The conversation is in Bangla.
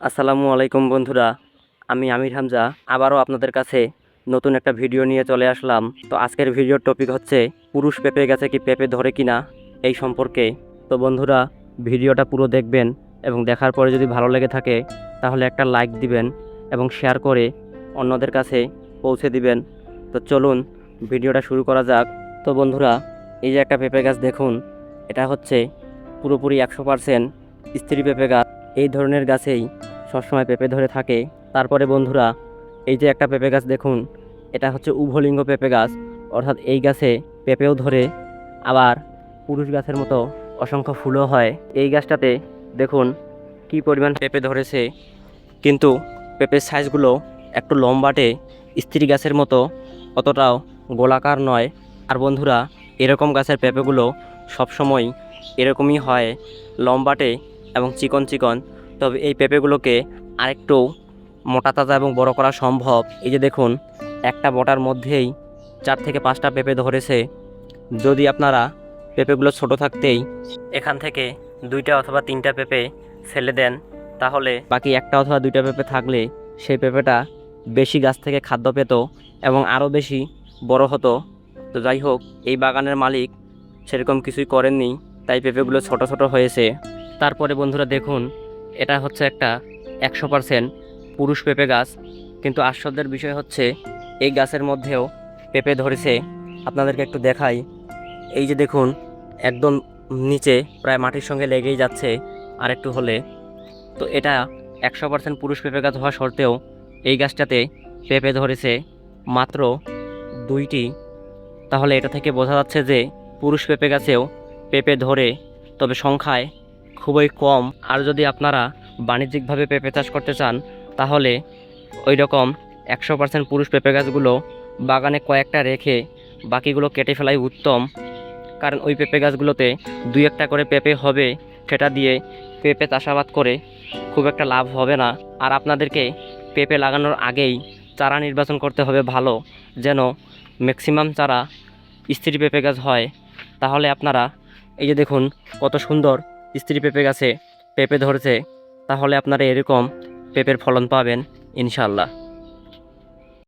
আসসালামু আলাইকুম বন্ধুরা, আমি আমির হামজা আবারও আপনাদের কাছে নতুন একটা ভিডিও নিয়ে চলে আসলাম। তো আজকের ভিডিওর টপিক হচ্ছে পুরুষ পেঁপে গাছে কি পেঁপে ধরে কিনা এই সম্পর্কে। তো বন্ধুরা, ভিডিওটা পুরো দেখবেন এবং দেখার পরে যদি ভালো লেগে থাকে তাহলে একটা লাইক দিবেন এবং শেয়ার করে অন্যদের কাছে পৌঁছে দিবেন। তো চলুন ভিডিওটা শুরু করা যাক। তো বন্ধুরা, এই যে একটা পেঁপে গাছ দেখুন, এটা হচ্ছে পুরোপুরি 100% স্ত্রী পেঁপে গাছ। এই ধরনের গাছেই সবসময় পেঁপে ধরে থাকে। তারপরে বন্ধুরা, এই যে একটা পেঁপে গাছ দেখুন, এটা হচ্ছে উভলিঙ্গ পেঁপে গাছ, অর্থাৎ এই গাছে পেঁপেও ধরে, আবার পুরুষ গাছের মতো অসংখ্য ফুলও হয়। এই গাছটাতে দেখুন কি পরিমাণ পেঁপে ধরেছে, কিন্তু পেঁপের সাইজগুলো একটু লম্বাটে, স্ত্রী গাছের মতো অতটাও গোলাকার নয়। আর বন্ধুরা, এরকম গাছের পেঁপেগুলো সবসময় এরকমই হয়, লম্বাটে এবং চিকন চিকন। তবে এই পেঁপেগুলোকে আরেকটু মোটা তাজা এবং বড় করা সম্ভব। এই যে দেখুন, একটা বটার মধ্যেই 4 থেকে 5টা পেঁপে ধরেছে। যদি আপনারা পেঁপেগুলো ছোট থাকতেই এখান থেকে 2টা অথবা 3টা পেঁপে ফেলে দেন, তাহলে বাকি 1টা অথবা 2টা পেঁপে থাকলে সেই পেঁপেটা বেশি গাছ থেকে খাদ্য পেত এবং আরও বেশি বড় হতো। তো যাই হোক, এই বাগানের মালিক সেরকম কিছুই করেননি, তাই পেঁপেগুলো ছোট ছোট হয়েছে। তারপরে বন্ধুরা দেখুন, এটা হচ্ছে একটা 100% পুরুষ পেঁপে গাছ, কিন্তু আশ্চর্যের বিষয় হচ্ছে এই গাছের মধ্যেও পেঁপে ধরেছে। আপনাদেরকে একটু দেখাই। এই যে দেখুন, একদম নিচে প্রায় মাটির সঙ্গে লেগেই যাচ্ছে আর একটু হলে। তো এটা 100% পুরুষ পেঁপে গাছ হওয়া সত্ত্বেও এই গাছটাতে পেঁপে ধরেছে মাত্র 2টি। তাহলে এটা থেকে বোঝা যাচ্ছে যে পুরুষ পেঁপে গাছেও পেঁপে ধরে, তবে সংখ্যায় খুবই কম। আর যদি আপনারা বাণিজ্যিকভাবে পেঁপে চাষ করতে চান, তাহলে ওই রকম 100% পুরুষ পেঁপে গাছগুলো বাগানে কয়েকটা রেখে বাকিগুলো কেটে ফেলাই উত্তম। কারণ ওই পেঁপে গাছগুলোতে 2-1টা করে পেঁপে হবে, সেটা দিয়ে পেঁপে চাষাবাদ করে খুব একটা লাভ হবে না। আর আপনাদেরকে পেঁপে লাগানোর আগেই চারা নির্বাচন করতে হবে ভালো, যেন ম্যাক্সিমাম চারা স্ত্রী পেঁপে গাছ হয়। তাহলে আপনারা এই যে দেখুন কত সুন্দর স্ত্রী পেঁপে গাছে পেঁপে ধরেছে, তাহলে আপনারা এরকম পেঁপের ফলন পাবেন ইনশাল্লাহ।